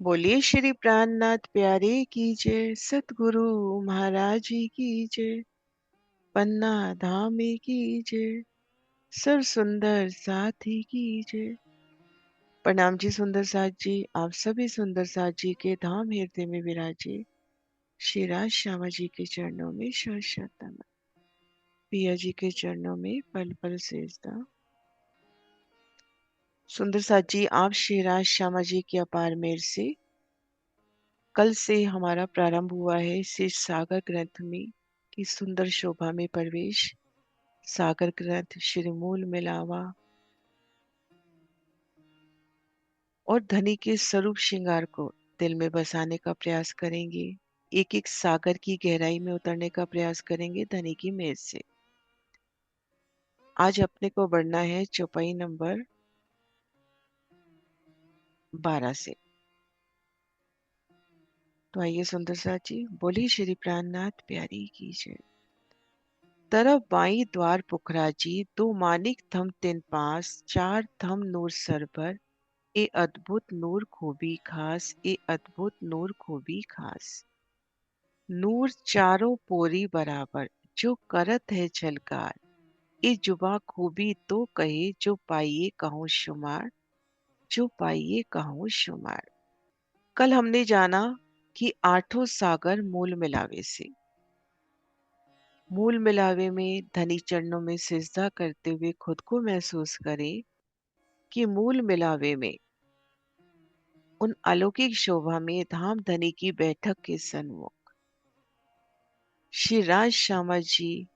बोलिए श्री प्राणनाथ प्यारे की जय, सतगुरु महाराज जी की जय, पन्ना धामी की जय, सर्व सुंदर साथी की जय। प्रणाम जी सुंदर साथ जी। आप सभी सुंदर साथ जी के धाम हृदय में विराजे श्री राज श्यामा जी के चरणों में शत पिया जी के चरणों में पल पल सेजदा। सुंदर साथ जी, आप श्री राज श्यामा जी की अपार मेहर से कल से हमारा प्रारंभ हुआ है श्री सागर ग्रंथ में की सुंदर शोभा में प्रवेश। सागर ग्रंथ श्री मूल मिलावा और धनी के स्वरूप श्रृंगार को दिल में बसाने का प्रयास करेंगे। एक एक सागर की गहराई में उतरने का प्रयास करेंगे धनी की मेज से। आज अपने को बढ़ना है चौपाई नंबर 12 से। तो आइए सुंदर साथ जी, बोली श्री प्राणनाथ प्यारी की जय। तरफ बाई द्वार पुखराजी, दो मानिक थम तिन पास, चार थम नूर सर पर, ए अद्भुत नूर खूबी खास, ए अद्भुत नूर खूबी खास। नूर चारों पोरी बराबर, जो करत है झलकार, ए जुबा खूबी तो कहे, जो पाइए कहूँ शुमार, जो पाइए कहूँ शुमार। कल हमने जाना कि आठों सागर मूल मिलावे से। मूल मिलावे में धनी चरणों में सिजदा करते हुए खुद को महसूस करें कि मूल मिलावे में उन अलौकिक शोभा में धाम धनी की बैठक के सन्मुख श्री राज श्यामा जी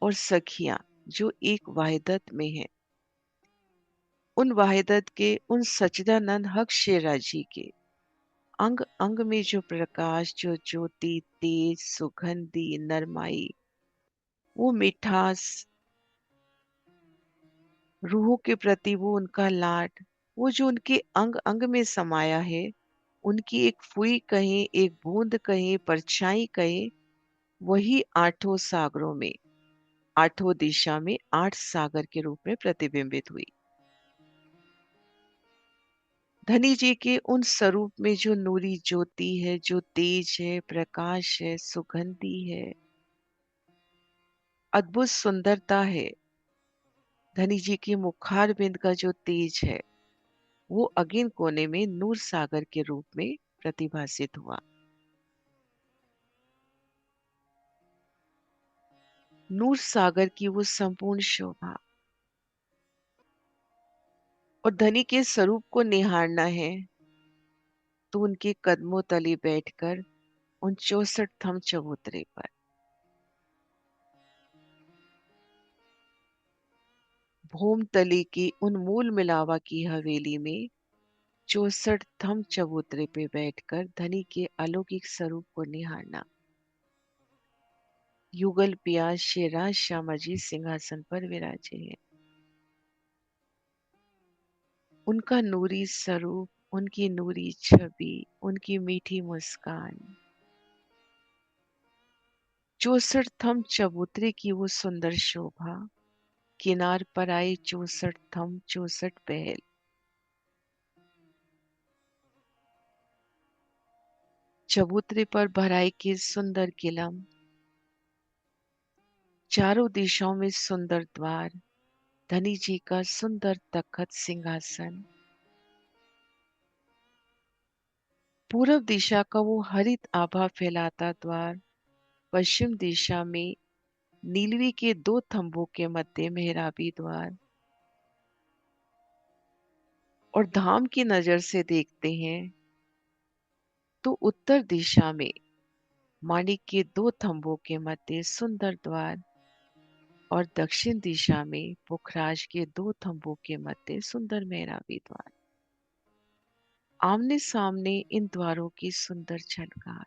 और सखिया जो एक वाहिदत में है, उन वाहिदत के उन सच्चिदानंद हक शेरा जी के अंग अंग में जो प्रकाश, जो ज्योति, तेज, सुगंधी, नरमाई, वो मिठास, रूहों के प्रति वो उनका लाड, वो जो उनके अंग अंग में समाया है, उनकी एक फुई कहें, एक बूंद कहें, परछाई कहें, वही आठों सागरों में, आठों दिशा में 8 सागर के रूप में प्रतिबिंबित हुई। धनी जी के उन स्वरूप में जो नूरी ज्योति है, जो तेज है, प्रकाश है, सुगंधी है, अद्भुत सुंदरता है, धनी जी की मुखार बिंद का जो तेज है, वो अगेन कोने में नूर सागर के रूप में प्रतिभासित हुआ। नूर सागर की वो संपूर्ण शोभा और धनी के स्वरूप को निहारना है तो उनके कदमों तले बैठकर उन 64 थम चबूतरे पर भूमतली की उन मूल मिलावा की हवेली में 64 थम चबूतरे पे बैठकर धनी के अलौकिक स्वरूप को निहारना। युगल पिया शेरा श्यामा जी सिंहासन पर विराजे हैं। उनका नूरी स्वरूप, उनकी नूरी छवि, उनकी मीठी मुस्कान, 64 थम चबूतरे की वो सुंदर शोभा, किनार पर आए 64 थम 64 पहल, चबूतरे पर भराई के सुंदर किलम, चारों दिशाओं में सुंदर द्वार, धनी जी का सुंदर तखत सिंहासन, पूर्व दिशा का वो हरित आभा फैलाता द्वार, पश्चिम दिशा में नीलवी के 2 थंबों के मध्य मेहराबी द्वार, और धाम की नजर से देखते हैं तो उत्तर दिशा में माणिक के 2 थंबों के मध्य सुंदर द्वार और दक्षिण दिशा में पुखराज के 2 थंबों के मध्य सुंदर मेहराबी द्वार। आमने सामने इन द्वारों की सुंदर झलकार,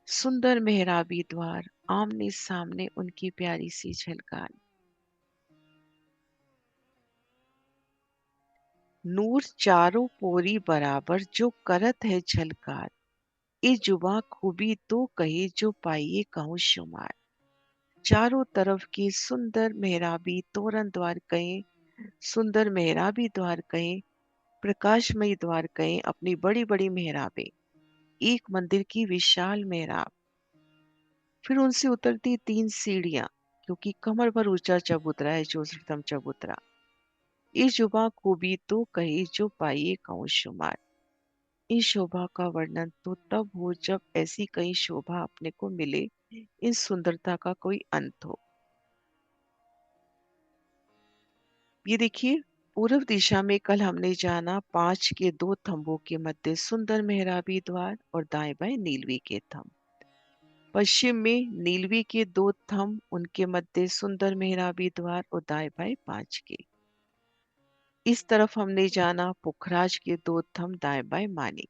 सुंदर मेहराबी द्वार, आमने सामने उनकी प्यारी सी झलकार। नूर चारों पोरी बराबर, जो करत है झलकार, ए जुबा खूबी तो कहे, जो पाइए कहूँ शुमार। चारों तरफ की सुंदर मेहराबी तोरण द्वार कहें सुंदर मेहराबी द्वार कहें, प्रकाशमयी द्वार कहें, अपनी बड़ी बड़ी मेहराबें, एक मंदिर की विशाल मेहराब। फिर उनसे उतरती 3 सीढ़ियां, क्योंकि कमर भर ऊंचा चबूतरा है चौसठम चबूतरा। इस जुबा को भी तो कहे जो पाइए कहूँ शुमार। इस शोभा का वर्णन तो तब हो जब ऐसी कई शोभा अपने को मिले, इन सुंदरता का कोई अंत हो। ये देखिए, पूर्व दिशा में कल हमने जाना 5 के 2 थंबों के मध्य सुंदर मेहराबी द्वार और दाएं बाएं नीलवी के थंब। पश्चिम में नीलवी के 2 थंब, उनके मध्य सुंदर मेहराबी द्वार और दाएं बाएं 5 के। इस तरफ हमने जाना पुखराज के 2 थंब दाएं बाएं मानिक,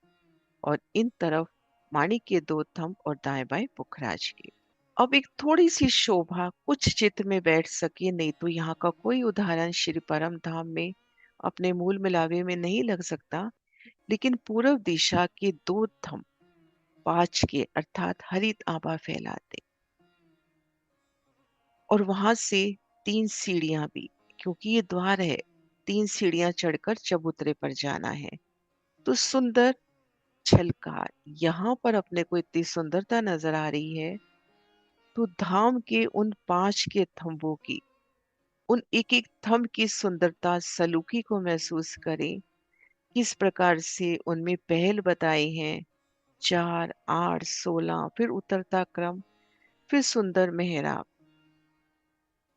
और इन तरफ मानिक के 2 थंब और दाएं बाएं पुखराज के। अब एक थोड़ी सी शोभा कुछ चित्त में बैठ सके, नहीं तो यहाँ का कोई उदाहरण श्री परम धाम में अपने मूल मिलावे में नहीं लग सकता। लेकिन पूर्व दिशा के 2 थंब 5 के अर्थात हरित आभा फैलाते, और वहां से 3 सीढ़ियां भी, क्योंकि ये द्वार है, 3 सीढ़ियां चढ़कर चबूतरे पर जाना है। तो सुंदर झलकार, यहाँ पर अपने को इतनी सुंदरता नजर आ रही है, तो धाम के उन 5 के थंबों की, उन एक एक थंब की सुंदरता सलूकी को महसूस करें। किस प्रकार से उनमें पहल बताए हैं, 4, 8, 16, फिर उतरता क्रम, फिर सुंदर मेहराब,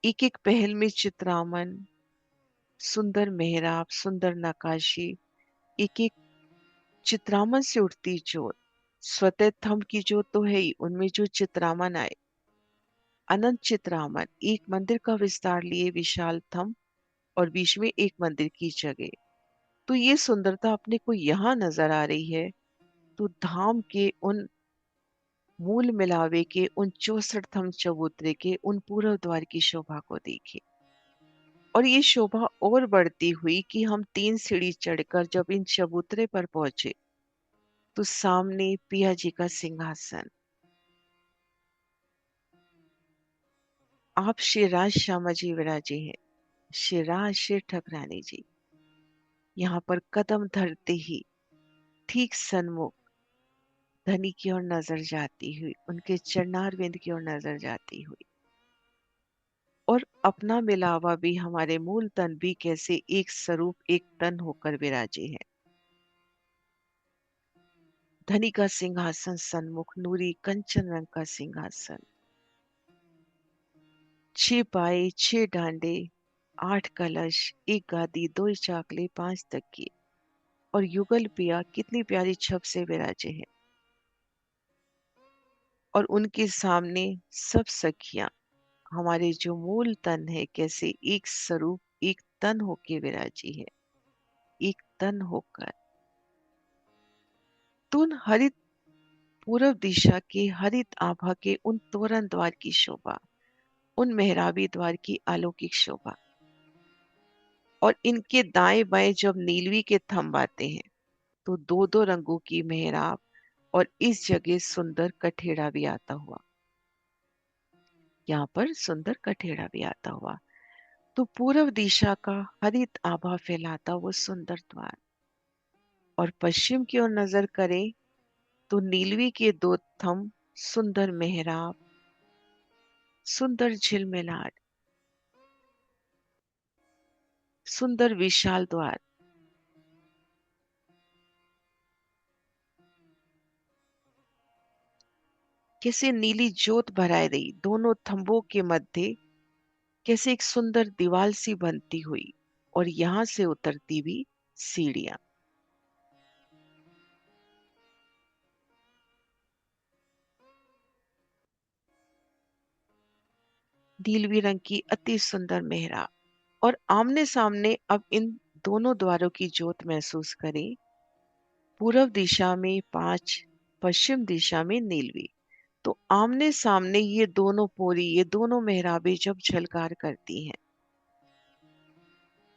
एक एक पहल में चित्रामन, सुंदर मेहराब, सुंदर नक्काशी, एक एक चित्रामन से उठती ज्योत। स्वतः थंब की ज्योत तो है ही, उनमें जो चित्रामन आए, अनंत चित्रामन, एक मंदिर का विस्तार लिए विशाल थंब, और बीच में एक मंदिर की जगह। तो ये सुंदरता अपने को यहाँ नजर आ रही है। तो धाम के उन मूल मिलावे के उन 64 थंब चबूतरे के उन पूर्व द्वार की शोभा को देखिए। और ये शोभा और बढ़ती हुई कि हम 3 सीढ़ी चढ़कर जब इन चबूतरे पर पहुंचे, तो सामने पिया जी का सिंहासन। आप श्री राज श्यामा जी विराजे हैं, श्री राज श्री ठकरानी जी। यहाँ पर कदम धरते ही ठीक सन्मुख धनी की ओर नजर जाती हुई, उनके चरणारविंद की ओर नजर जाती हुई, और अपना मिलावा भी, हमारे मूल तन भी कैसे एक स्वरूप एक तन होकर विराजे हैं। धनी का सिंहासन सन्मुख, नूरी कंचन रंग का सिंहासन, 6 पाए, 6 डांडे, 8 कलश, 1 गादी, 2 चाकले, 5 तकिए, और युगल पिया कितनी प्यारी छप से विराजे हैं। और उनके सामने सब सखियां, हमारे जो मूल तन है, कैसे एक स्वरूप एक तन होके विराजी है, एक तन होकर। तो उन हरित पूर्व दिशा के हरित आभा के उन तोरण द्वार की शोभा, उन मेहराबी द्वार की अलौकिक शोभा, और इनके दाएं बाएं जब नीलवी के थंब आते हैं, तो दो दो रंगों की मेहराब, और इस जगह सुंदर कठेड़ा भी आता हुआ, यहाँ पर सुंदर कठेड़ा भी आता हुआ। तो पूर्व दिशा का हरित आभा फैलाता वो सुंदर द्वार, और पश्चिम की ओर नजर करें तो नीलवी के 2 थंब, सुंदर मेहराब, सुंदर झिलमिलाट, सुंदर विशाल द्वार। कैसे नीली ज्योत भराई रही दोनों थंबों के मध्य, कैसे एक सुंदर दीवाल सी बनती हुई, और यहां से उतरती भी सीढ़ियां। नीलवी रंग की अति सुंदर मेहराब, और आमने सामने अब इन दोनों द्वारों की ज्योत महसूस करें। पूर्व दिशा में 5, पश्चिम दिशा में नीलवी। तो आमने सामने ये दोनों पोरी, ये दोनों मेहराबें जब झलकार करती हैं,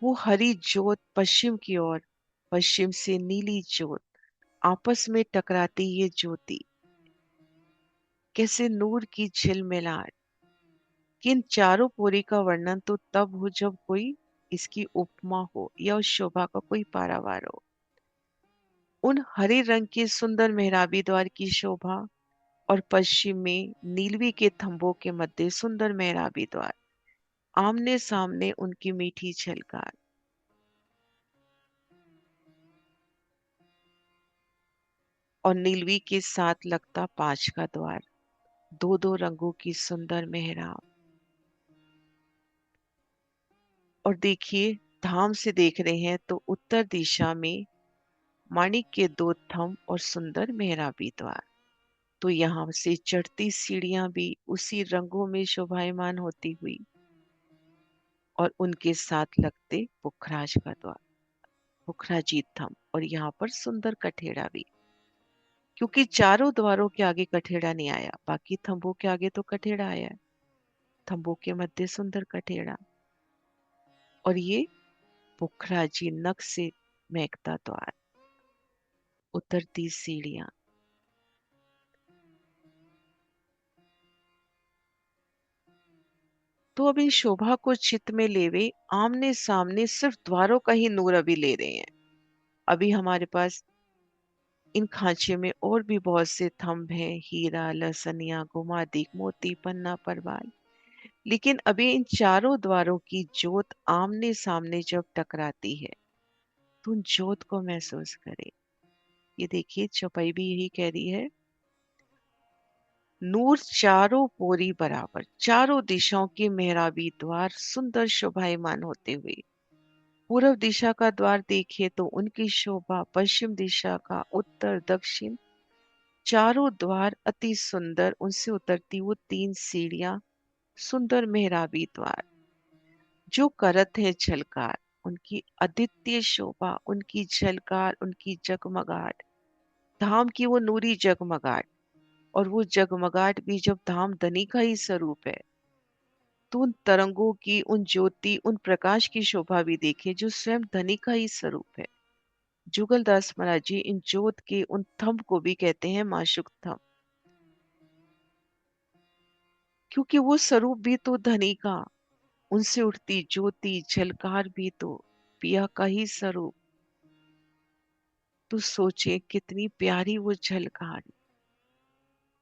वो हरी ज्योत पश्चिम की ओर, पश्चिम से नीली ज्योत, आपस में टकराती ये ज्योति, कैसे नूर की झिलमिलाहट। किन चारों पोरी का वर्णन तो तब हो जब कोई इसकी उपमा हो या उस शोभा का कोई पारावार हो। उन हरे रंग के सुंदर मेहराबी द्वार की शोभा और पश्चिम में नीलवी के थंभों के मध्य सुंदर मेहराबी द्वार, आमने सामने उनकी मीठी झलकार। और नीलवी के साथ लगता पांच का द्वार, दो दो रंगों की सुंदर मेहराब। और देखिए, धाम से देख रहे हैं तो उत्तर दिशा में माणिक के दो थंभ और सुंदर मेहराबी द्वार। तो यहाँ से चढ़ती सीढ़ियां भी उसी रंगों में शोभायमान होती हुई, और उनके साथ लगते पुखराज का द्वार, पुखराजी थंभ, और यहाँ पर सुंदर कठेड़ा भी। क्योंकि चारों द्वारों के आगे कठेड़ा नहीं आया, बाकी थंभों के आगे तो कठेड़ा आया है, थंभों के मध्य सुंदर कठेड़ा। और ये पुखराजी नख से महकता द्वार, उतरती सीढ़ियां। तो अब इन शोभा को चित्त में लेवे, आमने सामने सिर्फ द्वारों का ही नूर अभी ले रहे हैं। अभी हमारे पास इन खांचे में और भी बहुत से थंभ हैं, हीरा, लसनिया, गुमादिक, मोती, पन्ना, परवाल। लेकिन अभी इन चारों द्वारों की ज्योत आमने सामने जब टकराती है, तो उन ज्योत को महसूस करें। ये देखिए, चौपाई भी यही कह रही है, नूर चारों पोरी बराबर, चारों दिशाओं के मेहराबी द्वार सुंदर शोभायमान होते हुए। पूर्व दिशा का द्वार देखिए तो उनकी शोभा, पश्चिम दिशा का, उत्तर, दक्षिण, चारों द्वार अति सुंदर, उनसे उतरती वो तीन सीढ़ियां सुंदर मेहराबी द्वार जो करत है झलकार, उनकी अद्वितीय शोभा, उनकी झलकार, उनकी जगमगाहट, धाम की वो नूरी जगमगाहट। और वो जगमगाहट भी जब धाम धनी का ही स्वरूप है, तो उन तरंगों की, उन ज्योति, उन प्रकाश की शोभा भी देखे जो स्वयं धनी का ही स्वरूप है। जुगलदास महाराज जी इन ज्योत के उन थंभ को भी कहते हैं माशुक थंभ, क्योंकि वो स्वरूप भी तो धनी का, उनसे उठती ज्योति झलकार भी तो पिया का ही स्वरूप। तो सोचे कितनी प्यारी वो झलकार,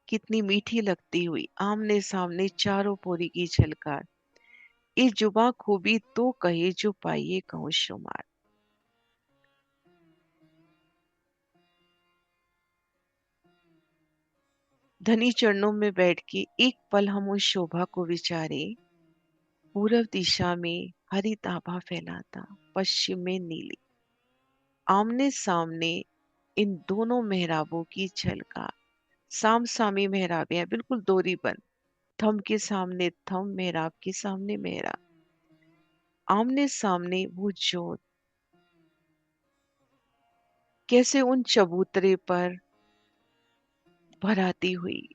कितनी मीठी लगती हुई आमने सामने चारों पोरी की झलकार। इस जुबा खूबी तो कहे जो पाइए कहूँ शुमार। धनी चरणों में बैठ के एक पल हम उस शोभा को विचारे। पूर्व दिशा में हरित आभा फैलाता, पश्चिम में नीली, आमने सामने इन दोनों मेहराबों की झलकार। साम सामी मेहराबे हैं, बिल्कुल दोरी बंद, थंब के सामने थंब, मेहराब के सामने मेहराब, आमने सामने वो ज्योत कैसे उन चबूतरे पर भराती हुई।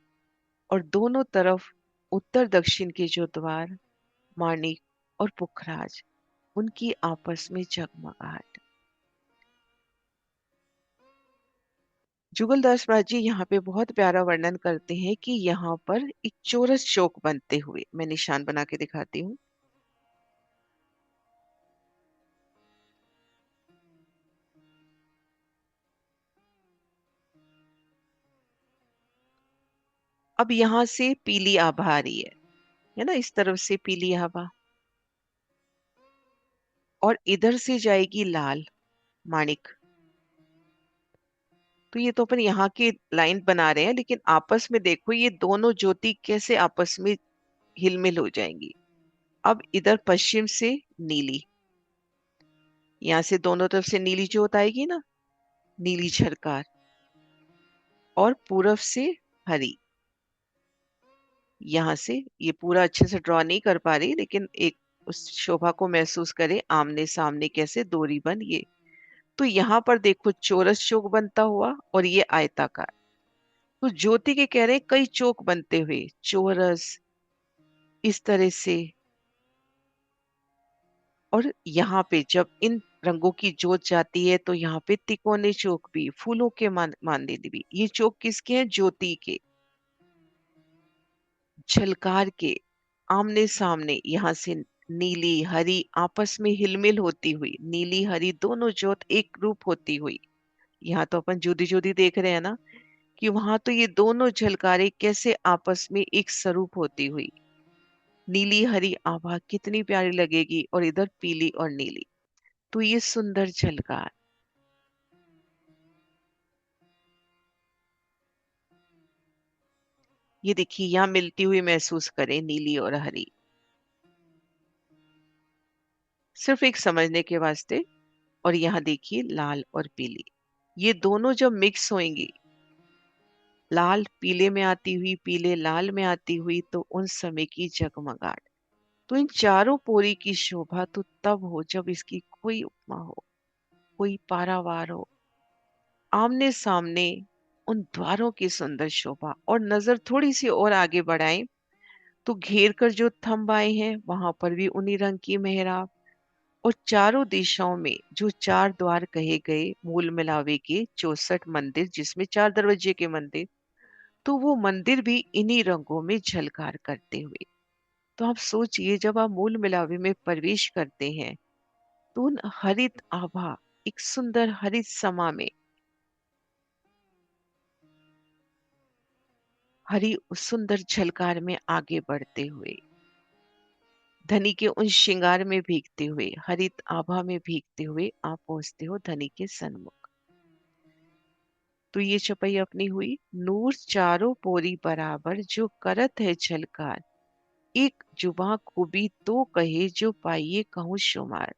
और दोनों तरफ उत्तर दक्षिण के जो द्वार, माणिक और पुखराज, उनकी आपस में जगमगाहट। जुगलदास महाराज जी यहाँ पे बहुत प्यारा वर्णन करते हैं कि यहाँ पर एक चौरस चौक बनते हुए, मैं निशान बना के दिखाती हूँ। अब यहाँ से पीली आभा आ रही है ना, इस तरफ से पीली आभा, और इधर से जाएगी लाल, माणिक। तो ये तो अपन यहाँ की लाइन बना रहे हैं, लेकिन आपस में देखो ये दोनों ज्योति कैसे आपस में हिलमिल हो जाएंगी। अब इधर पश्चिम से नीली, यहाँ से दोनों तरफ से नीली ज्योत आएगी ना, नीली झरकार। और पूरब से हरी, यहाँ से, ये पूरा अच्छे से ड्रॉ नहीं कर पा रही, लेकिन एक उस शोभा को महसूस करें, आमने सामने कैसे दोरी बन ये। तो यहाँ पर देखो चौरस चौक बनता हुआ, और ये आयताकार। तो ज्योति के कह रहे हैं कई चौक बनते हुए, चौरस इस तरह से। और यहाँ पे जब इन रंगों की जोत जाती है तो यहाँ पे तिकोने चौक भी, फूलों के मांदिली भी। ये चौक किसके हैं? ज्योति के, झलकार के, आमने सामने यहाँ से नीली हरी आपस में हिलमिल होती हुई, नीली हरी दोनों ज्योत एक रूप होती हुई। यहाँ तो अपन जुदी जुदी देख रहे हैं ना, कि वहां तो ये दोनों झलकारें कैसे आपस में एक स्वरूप होती हुई। नीली हरी आभा कितनी प्यारी लगेगी, और इधर पीली और नीली, तो ये सुंदर झलकार। ये देखिए यहाँ मिलती हुई महसूस करें, नीली और हरी, सिर्फ एक समझने के वास्ते। और यहाँ देखिए लाल और पीली, ये दोनों जब मिक्स होंगी, लाल पीले में आती हुई, पीले लाल में आती हुई, तो उन समय की जगमगाहट। तो इन चारों पोरी की शोभा तो तब हो जब इसकी कोई उपमा हो, कोई पारावार हो। आमने सामने उन द्वारों की सुंदर शोभा, और नजर थोड़ी सी और आगे बढ़ाएं तो घेर कर जो थंब आए हैं वहां पर भी उन्हीं रंग की मेहराब। और चारों दिशाओं में जो चार द्वार कहे गए, मूल मिलावे के 64 मंदिर, जिसमें चार दरवाजे के मंदिर, तो वो मंदिर भी इन्हीं रंगों में झलकार करते हुए। तो आप सोचिए, जब आप मूल मिलावे में प्रवेश करते हैं तो उन हरित आभा, एक सुंदर हरित समा में, हरी उस सुंदर झलकार में आगे बढ़ते हुए, धनी के उन श्रृंगार में भीगते हुए, हरित आभा में भीगते हुए आप पहुंचते हो धनी के सन्मुख। तो ये चौपाई अपनी हुई। नूर चारों पोरी बराबर जो करत है झलकार, एक जुबा खूबी तो कहे जो पाइये कहूँ शुमार।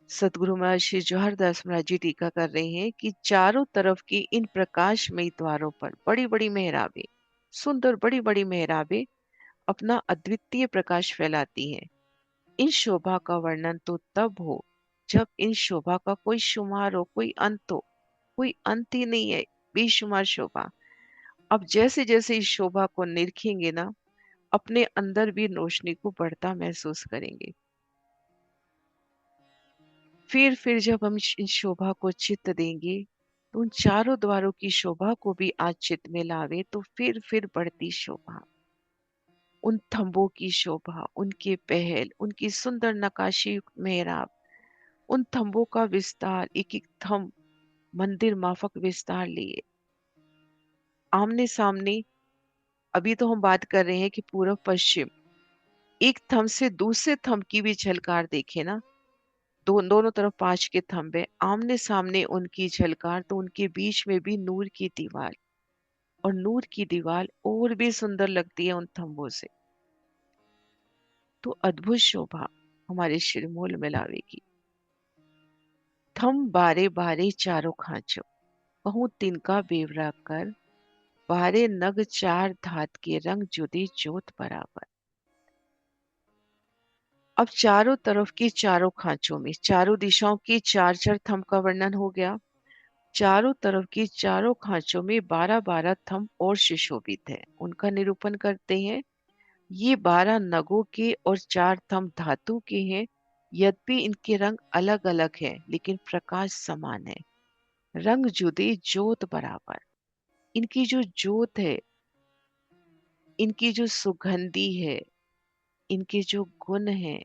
सतगुरु महाराज श्री जवाहर दास महाराज जी टीका कर रहे हैं कि चारों तरफ की इन प्रकाशमयी द्वारों पर बड़ी बड़ी मेहराबें, सुंदर बड़ी बड़ी मेहराबें अपना अद्वितीय प्रकाश फैलाती हैं। इन शोभा का वर्णन तो तब हो जब इन शोभा का कोई शुमार हो, कोई अंत हो। कोई अंत ही नहीं है, बेशुमार शोभा। अब जैसे जैसे इस शोभा को निरखेंगे ना, अपने अंदर भी रोशनी को बढ़ता महसूस करेंगे। फिर जब हम इन शोभा को चित्त देंगे, तो उन चारों द्वारों की शोभा को भी आज चित्त में लावे, तो फिर बढ़ती शोभा, उन थंबों की शोभा, उनके पहल, उनकी सुंदर नकाशी युक्त मेहराब, उन थंबों का विस्तार, एक एक थंब मंदिर माफक विस्तार लिए, आमने सामने। अभी तो हम बात कर रहे हैं कि पूर्व पश्चिम, एक थंब से दूसरे थंब की भी झलकार देखे ना। दोनों तरफ पांच के थंबे, आमने सामने उनकी झलकार, तो उनके बीच में भी नूर की दीवार, और नूर की दीवार और भी सुंदर लगती है उन थंबों से। तो अद्भुत शोभा हमारे शिरमूल में लावेगी। थम बारे बारे चारों खांचो, कहूं तिनका बेवरा कर, बारे नग चार धात के रंग जुदी जोत बराबर। अब चारों तरफ के चारों खांचों में, चारों दिशाओं के चार चार थंब का वर्णन हो गया। चारों तरफ के चारों खांचों में 12-12 थंब और सुशोभित है, उनका निरूपण करते हैं। ये 12 नगों के और चार थंब धातु के हैं। यद्यपि इनके रंग अलग अलग है, लेकिन प्रकाश समान है। रंग जुदे ज्योत बराबर। इनकी जो ज्योत है, इनकी जो सुगंधी है, इनके जो गुण है,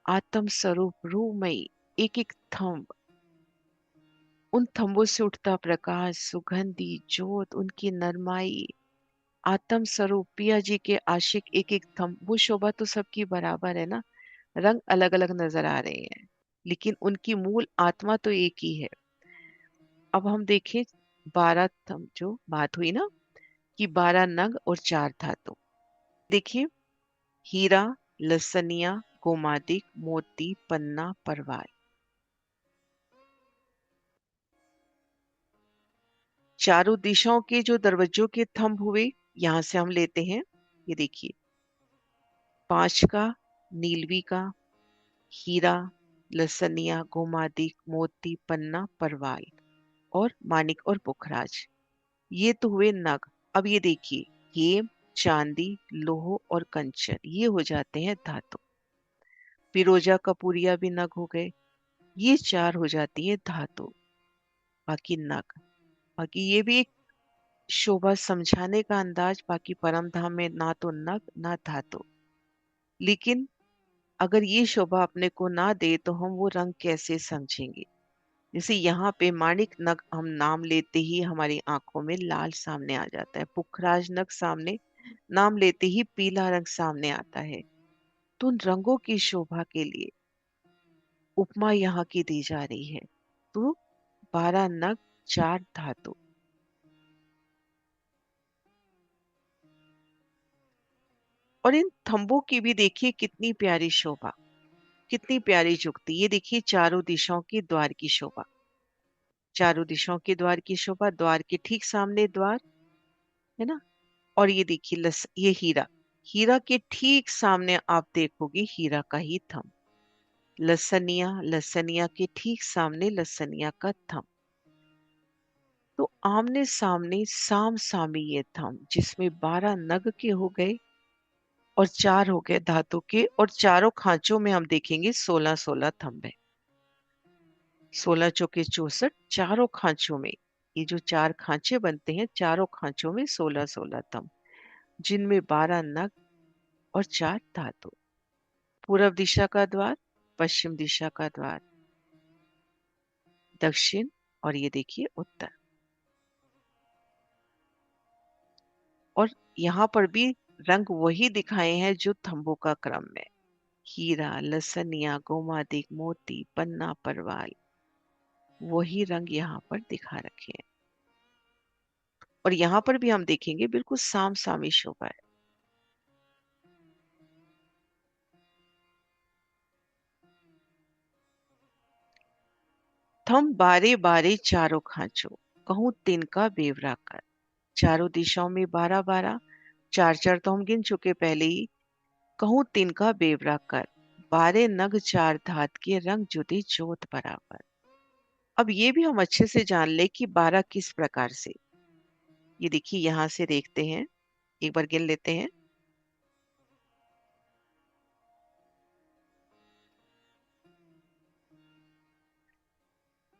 आत्म स्वरूप रूपमयी, एक एक थंब, उन थंबों से उठता प्रकाश, सुगंधी ज्योत, उनकी नरमाई, आत्म स्वरूप पिया जी के आशिक, एक एक थंब, वो शोभा तो सबकी बराबर है ना। रंग अलग अलग नजर आ रहे हैं, लेकिन उनकी मूल आत्मा तो एक ही है। अब हम देखें 12 थंब, जो बात हुई ना कि 12 नग और चार धातु। देखिए, हीरा, लसनिया, गोमादिक, मोती, पन्ना, परवार। चारों दिशाओं के जो दरवाजों के थंब हुए, यहां से हम लेते हैं। ये देखिए, पांच का नीलवी का, हीरा, लसनिया, गोमादिक, मोती, पन्ना, परवाल, और मानिक और पुखराज। ये तो हुए नग। अब ये देखिए, हेम, चांदी, लोह और कंचन, ये हो जाते हैं धातु। फिरोजा कपूरिया भी नग हो गए। ये चार हो जाती है धातु, बाकी नग। बाकी ये भी एक शोभा समझाने का अंदाज। बाकी परम धाम में ना तो नग ना धातु। लेकिन अगर ये शोभा अपने को ना दे तो हम वो रंग कैसे समझेंगे। जैसे यहाँ पे माणिक नग हम नाम लेते ही हमारी आंखों में लाल सामने आ जाता है, पुखराज नग सामने नाम लेते ही पीला रंग सामने आता है। तो उन रंगों की शोभा के लिए उपमा यहाँ की दी जा रही है। तो 12 नग 4 धातु। और इन थंबों की भी देखिए कितनी प्यारी शोभा, कितनी प्यारी जुगती। ये देखिए चारों दिशाओं की द्वार की शोभा, चारों दिशाओं के द्वार की शोभा, द्वार के ठीक सामने द्वार है ना। और ये देखिए ये हीरा, हीरा के ठीक सामने आप देखोगे हीरा का ही थंब। लसनिया, लसनिया के ठीक सामने लसनिया का थंब। तो आमने सामने साम सामी ये थंब, जिसमें 12 नग के हो गए और 4 हो गए धातु के, और चारों खांचों में हम देखेंगे 16-16 थंब है। 16 चौके 64, चारों खांचों में ये जो 4 खांचे बनते हैं, चारों खांचों में 16-16 थंब, जिनमें 12 नग और 4 धातु। पूर्व दिशा का द्वार, पश्चिम दिशा का द्वार, दक्षिण, और ये देखिए उत्तर। और यहाँ पर भी रंग वही दिखाए हैं जो थंबों का क्रम में, हीरा, लसनिया, गोमादिक, मोती, पन्ना, परवाल, वही रंग यहाँ पर दिखा रखे हैं। और यहाँ पर भी हम देखेंगे बिल्कुल साम सामी शोभा है। थम बारे बारे चारों खांचो, कहूं तिनका बेवरा कर। चारों दिशाओं में 12-12, 4-4 तो हम गिन चुके पहले ही। कहूं तिनका बेवरा कर, 12 नग 4 धात के रंग जुदे जोत बराबर। अब ये भी हम अच्छे से जान ले कि 12 किस प्रकार से। ये देखिए यहां से देखते हैं, एक बार गिन लेते हैं।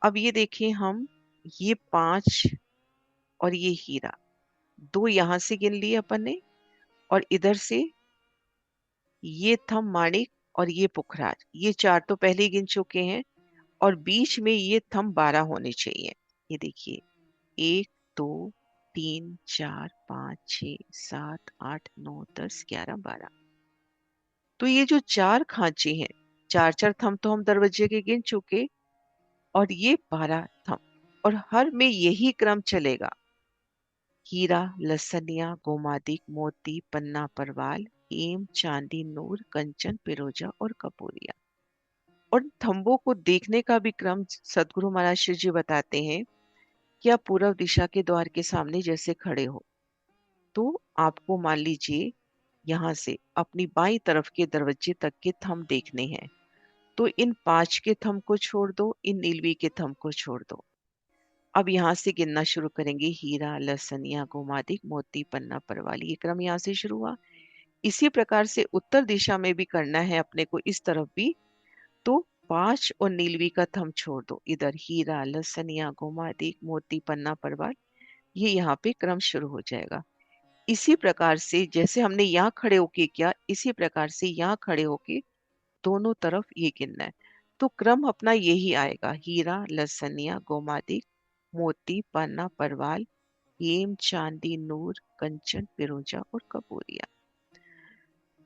अब ये देखिए हम, ये 5 और ये हीरा, 2 यहां से गिन लिए अपन ने, और इधर से ये थम माणिक और ये पुखराज, ये 4 तो पहले ही गिन चुके हैं। और बीच में ये थम 12 होने चाहिए। ये देखिए 1 2 3 4 5 6 7 8 9 10 11 12। तो ये जो 4 खांचे हैं, 4-4 थम तो हम दरवाजे के गिन चुके, और ये 12 थम, और हर में यही क्रम चलेगा। हीरा, लसनिया, गोमादिक, मोती, पन्ना, परवाल, हेम, चांदी, नूर, कंचन, पिरोजा और कपूरिया। और थंबों को देखने का भी क्रम सदगुरु महाराज श्री जी बताते हैं कि आप पूर्व दिशा के द्वार के सामने जैसे खड़े हो, तो आपको मान लीजिए यहाँ से अपनी बाई तरफ के दरवाजे तक के थंब देखने हैं। तो इन 5 के थंब को छोड़ दो, इन नीलवी के थंब को छोड़ दो। अब यहाँ से गिनना शुरू करेंगे, हीरा, लसनिया, गोमादिक, मोती, पन्ना, परवाल, ये क्रम यहाँ से शुरू हुआ। इसी प्रकार से उत्तर दिशा में भी करना है अपने को, इस तरफ भी। तो 5 और नीलवी का थंब छोड़ दो, इधर हीरा, लसनिया, गोमादिक, मोती, पन्ना, परवाल, ये यहाँ पे क्रम शुरू हो जाएगा। इसी प्रकार से जैसे हमने यहाँ खड़े होके किया, इसी प्रकार से यहाँ खड़े होके दोनों तरफ ये गिनना है। तो क्रम अपना यही आएगा, हीरा, लसनिया, गोमादिक, मोती, पन्ना, परवाल, हेम, चांदी, नूर, कंचन, पिरोजा और कपूरिया।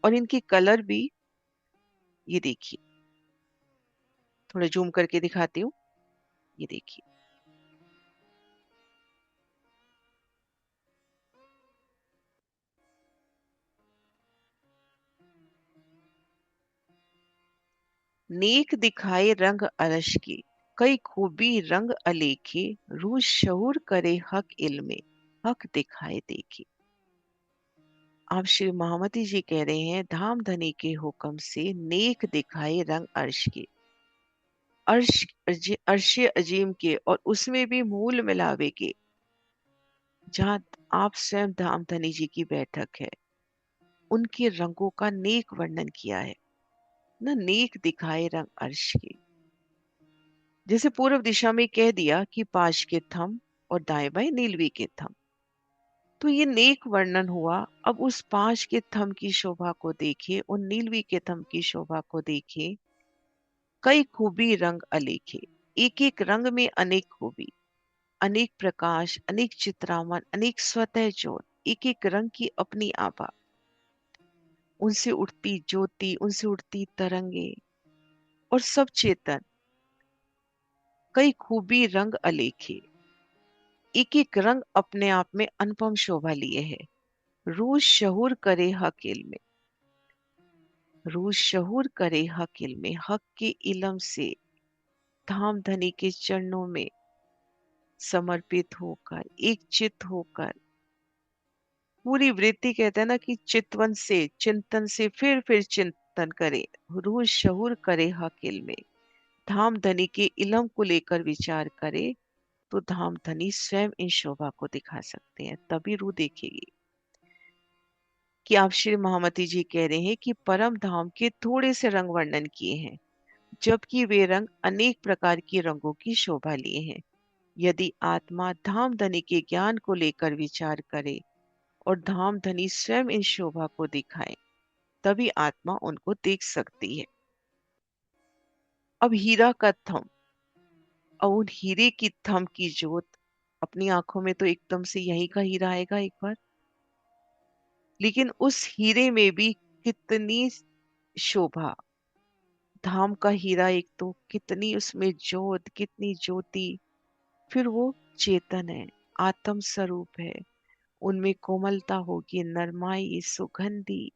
और इनकी कलर भी ये देखिए, थोड़ा जूम करके दिखाती हूँ। ये देखिए, नेक दिखाए रंग अरश के, कई खूबी रंग अलेखे, रूह शऊर करे हक इल्मे, हक दिखाए देखे। आप श्री महामती जी कह रहे हैं, धाम धनी के हुक्म से नेक दिखाए रंग अर्श के, अर्श अजीम के, और उसमें भी मूल मिलावे के, जहाँ आप स्वयं धाम धनी जी की बैठक है, उनके रंगों का नेक वर्णन किया है ना। नेक दिखाए रंग अर्श के, जैसे पूर्व दिशा में कह दिया कि पाश के थम और दाएं बाएं नीलवी के थम। तो ये नेक वर्णन हुआ। अब उस पाश के थम की शोभा को देखे, उन नीलवी के थम की शोभा को देखे। कई खूबी रंग अलेखे, एक एक रंग में अनेक खूबी, अनेक प्रकाश, अनेक चित्रामन, अनेक स्वतः ज्योत, एक एक रंग की अपनी आभा। उनसे उठती ज्योति, उनसे उठती तरंगे, और सब चेतन। कई खूबी रंग अलेखे, एक एक रंग अपने आप में अनुपम शोभा लिए है। रूज शहूर करे हक इल्म, रूज शहूर करे हक इल्म, हक के इलम से धाम धनी के चरणों में समर्पित होकर, एक चित होकर, पूरी वृत्ति कहते हैं ना कि चितवन से, चिंतन से फिर चिंतन करे। रूज शहूर करे हकिल में, धाम धनी के इलम को लेकर विचार करे, तो धाम धनी स्वयं इन शोभा को दिखा सकते हैं, तभी रूह देखेगी। कि आप श्री महामती जी कह रहे हैं कि परम धाम के थोड़े से रंग वर्णन किए हैं, जबकि वे रंग अनेक प्रकार के रंगों की शोभा लिए हैं। यदि आत्मा धाम धनी के ज्ञान को लेकर विचार करे और धाम धनी स्वयं इन शोभा को दिखाए, तभी आत्मा उनको देख सकती है। अब हीरा का थम, और उन हीरे की थम की जोत अपनी आंखों में तो एकदम से यही का हीरा आएगा एक बार, लेकिन उस हीरे में भी कितनी शोभा। धाम का हीरा एक तो कितनी उसमें जोत, कितनी ज्योति, फिर वो चेतन है, आत्म स्वरूप है, उनमें कोमलता होगी, नरमाई, सुगंधी।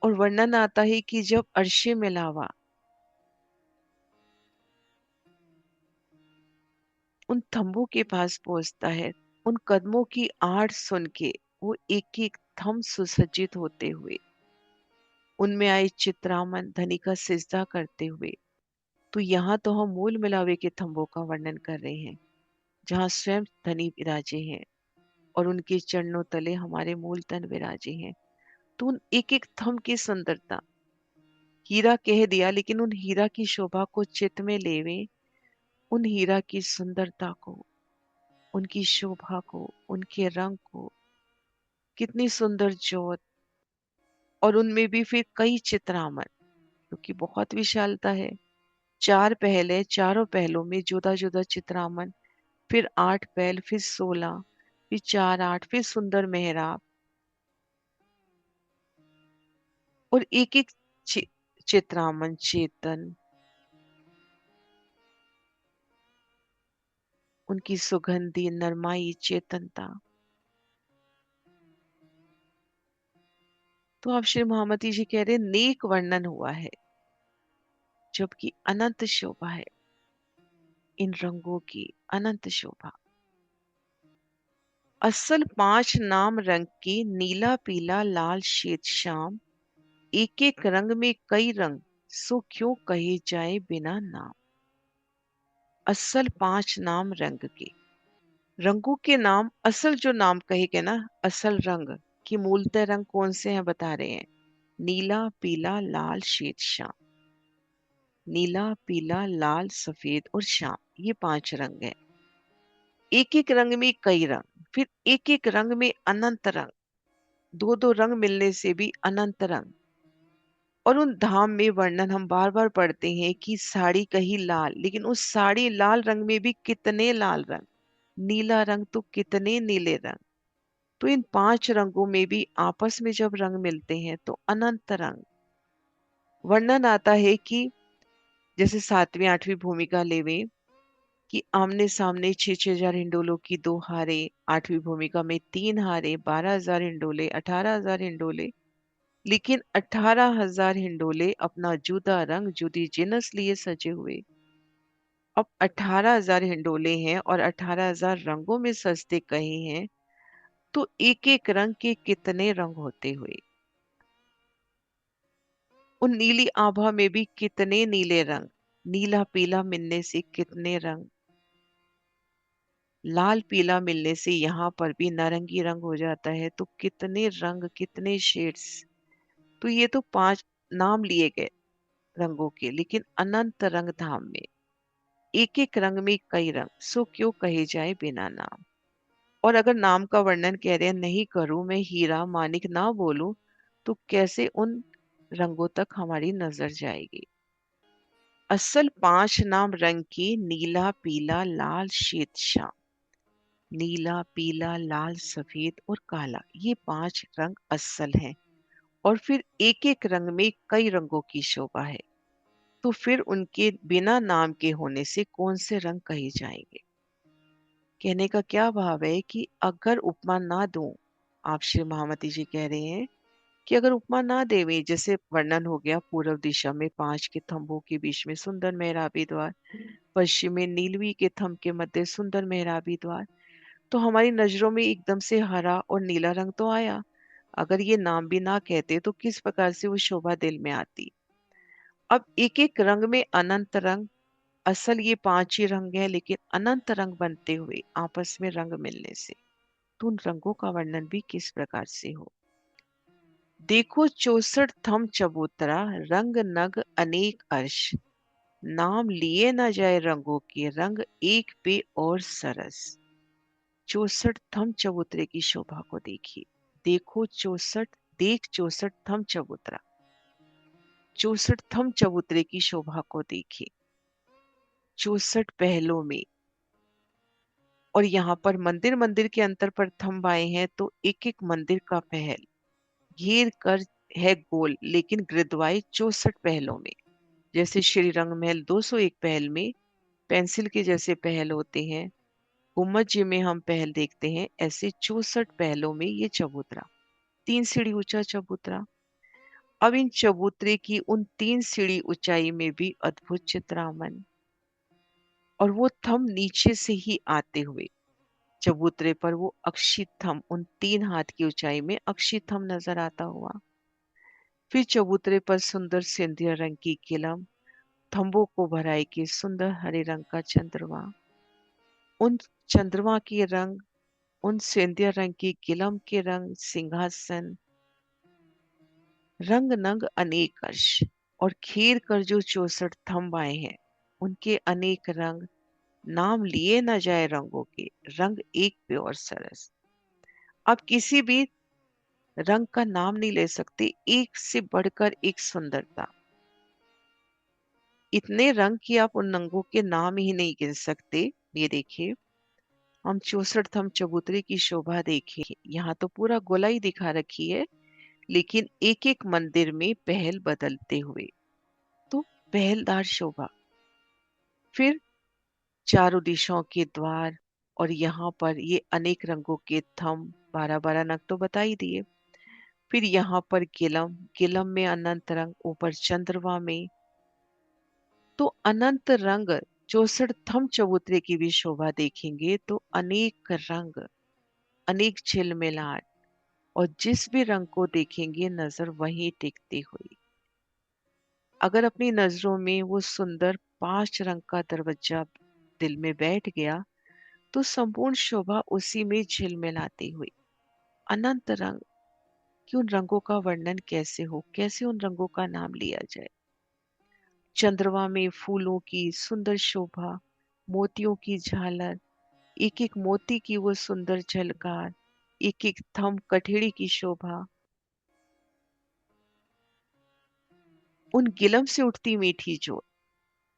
और वर्णन आता है कि जब अर्शे में लावा उन थंबों के पास पहुंचता है, उन कदमों की आहट सुन के वो एक एक थंब सुसज्जित होते हुए, उनमें आए चित्रामन धनी का सिजदा करते हुए। तो यहाँ तो हम मूल मिलावे के थंबों का वर्णन कर रहे हैं, जहाँ स्वयं धनी विराजे हैं और उनके चरणों तले हमारे मूल तन विराजे हैं। तो उन एक एक थंब की सुंदरता, हीरा कह दिया लेकिन उन हीरा की शोभा को चित्त में लेवे, उन हीरा की सुंदरता को, उनकी शोभा को, उनके रंग को, कितनी सुंदर ज्योत, और उनमें भी फिर कई चित्रामन, क्योंकि बहुत विशालता है। चार पहल है, चारों पहलों में जुदा जुदा चित्रामन, फिर 8 पहल, फिर 16, फिर 4 8, फिर सुंदर मेहराब, और एक एक चित्रामन चेतन, उनकी सुगंधी नरमाई चेतनता। तो आप श्री महामती जी कह रहे नेक वर्णन हुआ है, जबकि अनंत शोभा है इन रंगों की, अनंत शोभा। असल 5 नाम रंग के, नीला पीला लाल श्वेत श्याम, एक एक रंग में कई रंग, सो क्यों कहे जाए बिना नाम। असल 5 नाम रंग के, रंगों के नाम, असल जो नाम कहे गए ना, असल रंग की मूलतः रंग कौन से हैं बता रहे हैं। नीला पीला लाल श्वेत श्याम, नीला पीला लाल सफेद और श्याम, ये 5 रंग हैं। एक एक रंग में कई रंग, फिर एक एक रंग में अनंत रंग, दो दो रंग मिलने से भी अनंत रंग। और उन धाम में वर्णन हम बार बार पढ़ते हैं कि साड़ी कही लाल, लेकिन उस साड़ी लाल रंग में भी कितने लाल रंग, नीला रंग तो कितने नीले रंग। तो इन 5 रंगों में भी आपस में जब रंग मिलते हैं तो अनंत रंग। वर्णन आता है कि जैसे 7वीं 8वीं भूमिका लेवे, कि आमने सामने 6 6 हजार हिंडोलों की 2 हारे, 8वीं भूमिका में 3 हारे, 12 हजार हिंडोले, 18 हजार हिंडोले, लेकिन 18 हजार हिंडोले अपना जुदा रंग जुदी जिनस लिए सजे हुए। अब 18 हजार हिंडोले हैं और 18 हजार रंगों में सजते कहे हैं, तो एक एक रंग के कितने रंग होते हुए। उन नीली आभा में भी कितने नीले रंग, नीला पीला मिलने से कितने रंग, लाल पीला मिलने से यहाँ पर भी नारंगी रंग हो जाता है, तो कितने रंग, कितने शेड्स। तो ये तो 5 नाम लिए गए रंगों के, लेकिन अनंत रंग धाम में, एक एक रंग में कई रंग, सो क्यों कहे जाए बिना नाम। और अगर नाम का वर्णन कह रहे हैं नहीं करूं मैं हीरा मानिक ना बोलूं, तो कैसे उन रंगों तक हमारी नजर जाएगी। असल 5 नाम रंग की, नीला पीला लाल श्वेत श्याम। नीला पीला लाल सफेद और काला, ये 5 रंग असल हैं। और फिर एक एक रंग में कई रंगों की शोभा है। तो फिर उनके बिना नाम के होने से कौन से रंग कहे जाएंगे। कहने का क्या भाव है कि अगर उपमा ना दूं, आप श्री महामती जी कह रहे हैं कि अगर उपमा ना देवे, जैसे वर्णन हो गया पूर्व दिशा में 5 के थंबों के बीच में सुंदर मेहराबी द्वार, पश्चिम में नीलवी के थंब के मध्य सुंदर मेहराबी द्वार, तो हमारी नजरों में एकदम से हरा और नीला रंग तो आया। अगर ये नाम भी ना कहते तो किस प्रकार से वो शोभा दिल में आती। अब एक एक रंग में अनंत रंग, असल ये 5 ही रंग है लेकिन अनंत रंग बनते हुए आपस में रंग मिलने से, तो उन रंगों का वर्णन भी किस प्रकार से हो। देखो 64 थम चबूतरा, रंग नग अनेक अर्श। नाम लिए न जाए रंगों के, रंग एक पे और सरस। 64 थम चबूतरे की शोभा को देखिए। देखो 64, देख 64 थम चबूतरा, 64 थम चबूतरे की शोभा को देखिए। 64 पहलों में, और यहाँ पर मंदिर मंदिर के अंतर पर थंब आए हैं, तो एक एक मंदिर का पहल घेर कर है गोल, लेकिन गिरद्वाई 64 पहलों में। जैसे श्री रंग महल 201 पहल में पेंसिल के जैसे पहल होते हैं, गुम्मद जी में हम पहल देखते हैं, ऐसे 64 पहलों में ये चबूतरा, 3 सीढ़ी ऊंचा चबूतरा। अब इन चबूतरे की उन 3 सीढ़ी ऊंचाई में भी अद्भुत चित्रामन, और वो थंब नीचे से ही आते हुए चबूतरे पर वो अक्षी थंब, उन 3 हाथ की ऊंचाई में अक्षी थंब नजर आता हुआ। फिर चबूतरे पर सुंदर सिंधिया रंग की किलम, थंबों को भराई के सुंदर हरे रंग का चंद्रमा। उन चंद्रमा के रंग, उन सिंधिया रंग की किलम के रंग, सिंहासन रंग नंग अनेक अर्श। और खेर कर जो 64 थंब आए हैं, उनके अनेक रंग, नाम लिए न जाए रंगों के, रंग एक पे और सरस। आप किसी भी रंग का नाम नहीं ले सकते, एक से बढ़कर एक सुंदरता। इतने रंग कि आप उन रंगों के नाम ही नहीं गिन सकते। ये देखिए, हम 64 थम चबूतरे की शोभा देखिए। यहाँ तो पूरा गोलाई दिखा रखी है, लेकिन एक एक मंदिर में पहल बदलते हुए, तो पहलदार शोभा। फिर चारों दिशाओं के द्वार, और यहाँ पर ये अनेक रंगों के थम, 12-12 नग तो बता ही दिए। फिर यहाँ पर गिलम, गिलम में अनंत रंग, ऊपर चंद्रमा में, तो अनंत रंग 64 थम चबूतरे की भी शोभा देखेंगे तो अनेक रंग, अनेक झिलमिलाट, और जिस भी रंग को देखेंगे नजर वहीं टिकती हुई। अगर अपनी नजरों में वो सुंदर 5 रंग का दरवाजा दिल में बैठ गया, तो संपूर्ण शोभा उसी में झिलमिलाती हुई। अनंत रंग कि उन रंगों का वर्णन कैसे हो, कैसे उन रंगों का नाम लिया जाए। चंद्रमा में फूलों की सुंदर शोभा, मोतियों की झालर, एक एक मोती की वो सुंदर झलकार, एक एक थम कठेड़ी की शोभा, उन गिलम से उठती मीठी जोत।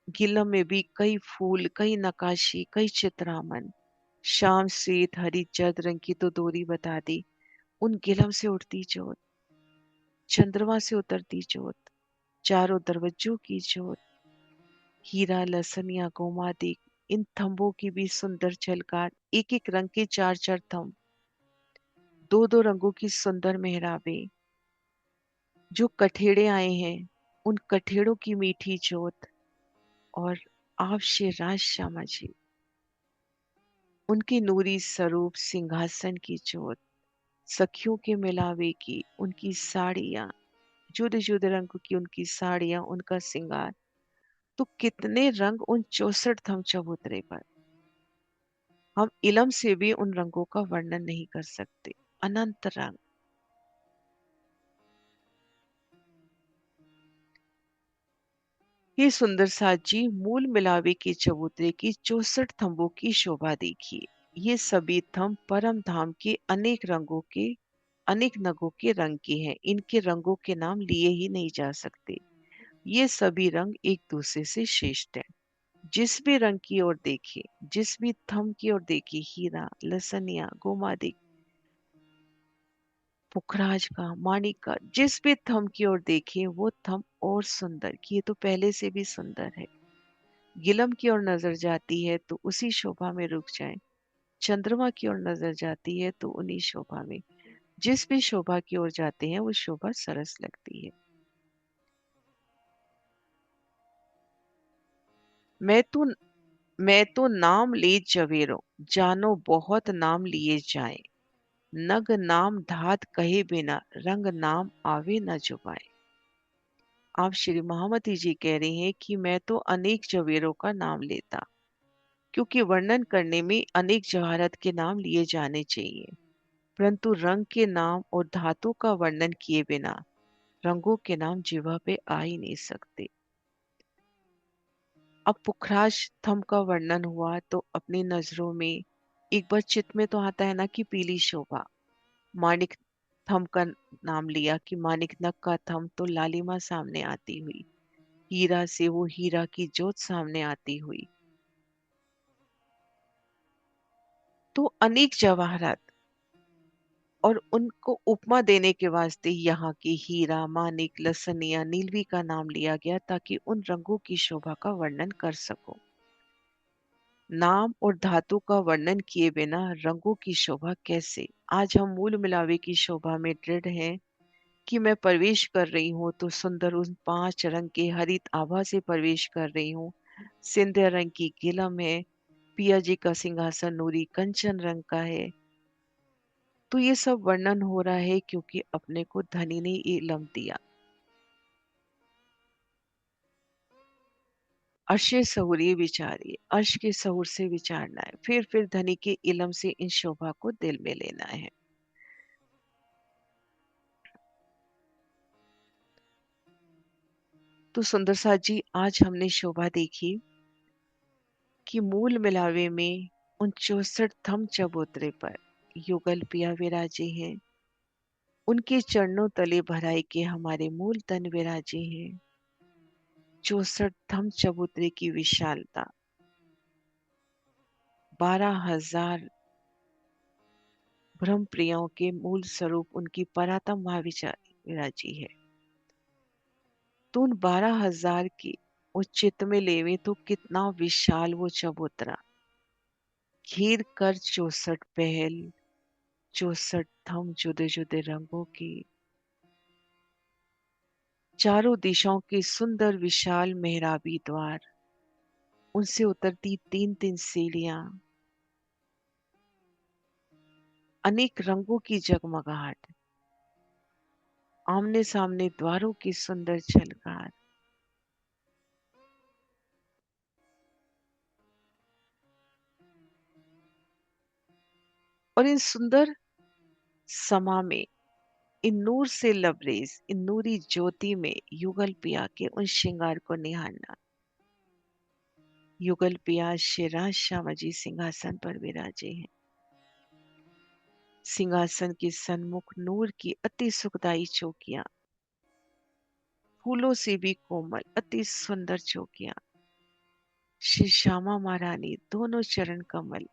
गिलम में भी कई फूल, कई नकाशी, कई चित्रामन। शाम श्वेत हरी जद रंग की तो दोरी बता दी, उन गिलम से उठती जोत, चंद्रमा से उतरती जोत, चारों दरवाजों की जोत, हीरा लसन या गोमादिक, इन थंबों की भी सुंदर झलकार, एक एक रंग के 4-4 थंब, 2-2 रंगों की सुंदर मेहराबे, जो कठेड़े आए हैं उन कठेड़ों की मीठी जोत, और आप श्री राज श्यामा जी, उनकी नूरी स्वरूप सिंहासन की जोत, सखियों के मिलावे की उनकी साड़ियां, जुदे जुदे रंग की उनकी साड़ियां, उनका श्रृंगार, तो कितने रंग उन 64 थम चबूतरे पर। हम इलम से भी उन रंगों का वर्णन नहीं कर सकते। अनंत रंग। हे सुंदर साज जी, मूल मिलावे के चबूतरे की 64 थंबों की शोभा देखिए। ये सभी थंब परम धाम के अनेक नगों के रंग के हैं। इनके रंगों के नाम लिए ही नहीं जा सकते। ये सभी रंग एक दूसरे से श्रेष्ठ हैं। जिस भी रंग की ओर देखे, जिस भी थंब की ओर देखे, हीरा, लसनिया, गोमादिक, पुखराज का, माणिक का, जिस भी थंब की ओर देखे वो थंब और सुंदर, कि ये तो पहले से भी सुंदर है। गिलम की ओर नजर जाती है तो उसी शोभा में रुक जाए। चंद्रमा की ओर नजर जाती है तो उन्हीं शोभा में। जिस भी शोभा की ओर जाते हैं वो शोभा सरस लगती है। मैं तो मैं तो नाम ले जवेरो, जानो बहुत नाम लिए जाए। नग नाम धात कहे बिना, रंग नाम आवे न जुबाए। आप श्री महामती जी कह रही हैं कि मैं तो अनेक जवेरों का नाम लेता, क्योंकि वर्णन करने में अनेक जवाहरत के नाम लिए जाने चाहिए, परंतु रंग के नाम और धातु का वर्णन किए बिना रंगों के नाम जिह्वा पे आ ही नहीं सकते। अब पुखराज थंब का वर्णन हुआ तो अपनी नजरों में एक बार चित्त में तो आता है ना कि पीली शोभा। माणिक थंब का नाम लिया कि माणिक नग का थंब तो लालिमा सामने आती हुई, हीरा से वो हीरा की जोत सामने आती हुई। तो अनेक जवाहरात और उनको उपमा देने के वास्ते यहाँ की हीरा, मानिक, लसनिया, नीलवी का नाम लिया गया ताकि उन रंगों की शोभा का वर्णन कर सको। नाम और धातु का वर्णन किए बिना रंगों की शोभा कैसे। आज हम मूल मिलावे की शोभा में दृढ़ हैं कि मैं प्रवेश कर रही हूँ तो सुंदर उन 5 रंग के हरित आभा से प्रवेश कर रही हूँ। सिंधिया रंग की गिलम है, पिया जी का सिंहासन नूरी कंचन रंग का है। तो ये सब वर्णन हो रहा है क्योंकि अपने को धनी ने इलम दिया। अर्शे सहुरी विचारिए, अर्श के सहूर से विचारना है, फिर धनी के इलम से इन शोभा को दिल में लेना है। तो सुंदर साथ जी, आज हमने शोभा देखी कि मूल मिलावे में उन 64 थम चबूतरे पर युगल पिया विराजे हैं। उनके चरणों तले भराई के हमारे मूल तन विराजे हैं। 64 थम चबूतरे की विशालता, 12,000 ब्रह्म प्रियों के मूल स्वरूप उनकी परातम महाविचार विराजी है। तो उन 12,000 की उच्चित में लेवे तो कितना विशाल वो चबूतरा, घेर कर 64 पहल, 64 थम जुदे जुदे रंगों की, चारों दिशाओं के सुंदर विशाल मेहराबी द्वार, उनसे उतरती 3-3 सीढ़ियां, अनेक रंगों की जगमगाहट, आमने सामने द्वारों की सुंदर झलकार। और इन सुंदर समा में, इन नूर से लबरेज, इन नूरी ज्योति में युगल पिया के उन श्रृंगार को निहारना। युगल पिया श्रीराज श्याम जी सिंहासन पर विराजे हैं। सिंहासन के सन्मुख नूर की अति सुखदाई चौकियां, फूलों से भी कोमल अति सुंदर चौकियां। श्री श्यामा महारानी दोनों चरण कमल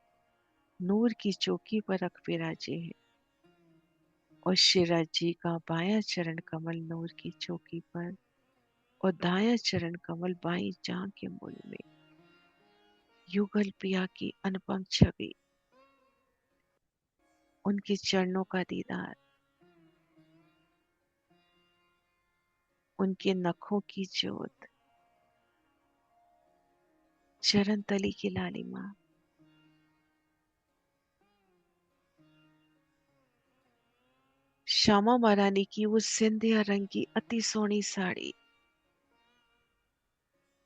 नूर की चौकी पर रख विराजे हैं, और शिवराज जी का बायां चरण कमल नूर की चौकी पर और दायां चरण कमल बाई जांघ के मूल में। युगल पिया की अनुपम छवि, उनके चरणों का दीदार, उनके नखों की जोत, चरण तली की लालिमा, श्यामा महारानी की वो सिंधिया रंग की अति सोहनी साड़ी,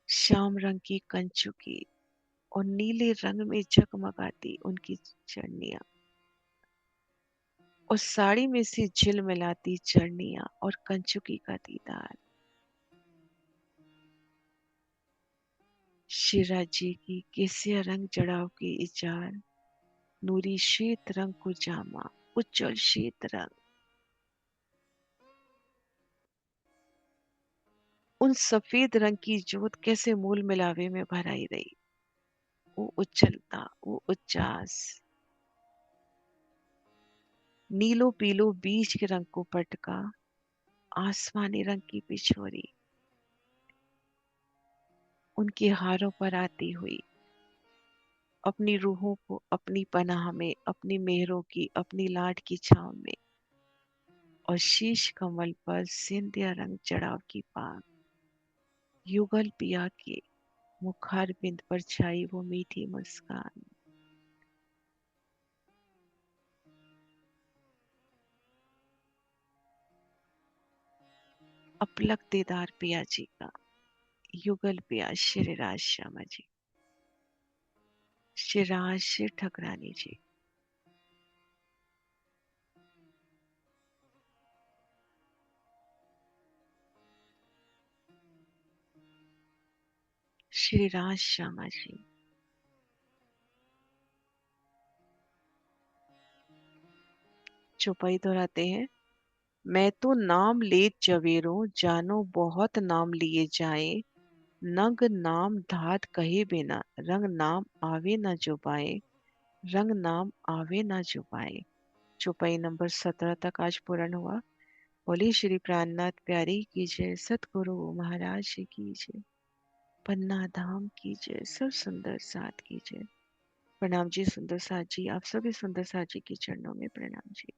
श्याम रंग की कंचुकी और नीले रंग में जगमगाती उनकी चरनियां, और साड़ी में से झिलमिलाती चरनियां और कंचुकी का दीदार। शिरा जी की केसिया रंग जड़ाव की इचार, नूरी श्वेत रंग को जामा, उज्जवल श्वेत रंग। उन सफेद रंग की जोत कैसे मूल मिलावे में भराई रही। वो उज्जलता, वो उच्चास, नीलो पीलो बीज के रंग को पटका, आसमानी रंग की पिछोरी उनके हारों पर आती हुई, अपनी रूहों को अपनी पनाह में, अपनी मेहरों की, अपनी लाड की छांव में, और शीश कमल पर सिंधिया रंग चढ़ाव की पाग, युगल पिया के मुखार बिंद पर छाई वो मीठी मुस्कान। अपलक दीदार पिया जी का, युगल पिया श्रीराज श्यामा जी, श्रीराज श्री ठकरानी जी, श्रीराज श्यामा जी। चौपाई दोहराते हैं। मैं तो नाम लेत जवेरों, जानो बहुत नाम लिए जाए, नग नाम धात कहे बिना, रंग नाम आवे न जुबाए, रंग नाम आवे न जुबाए। चौपाई नंबर 17 तक आज पूर्ण हुआ। बोली श्री प्राणनाथ प्यारी की जय, सतगुरु महाराज जी की जय, पन्ना धाम की जय, सब सुंदर साथ की जय। प्रणाम जी सुंदर साथ जी, आप सभी सुंदर साथ जी के चरणों में प्रणाम जी।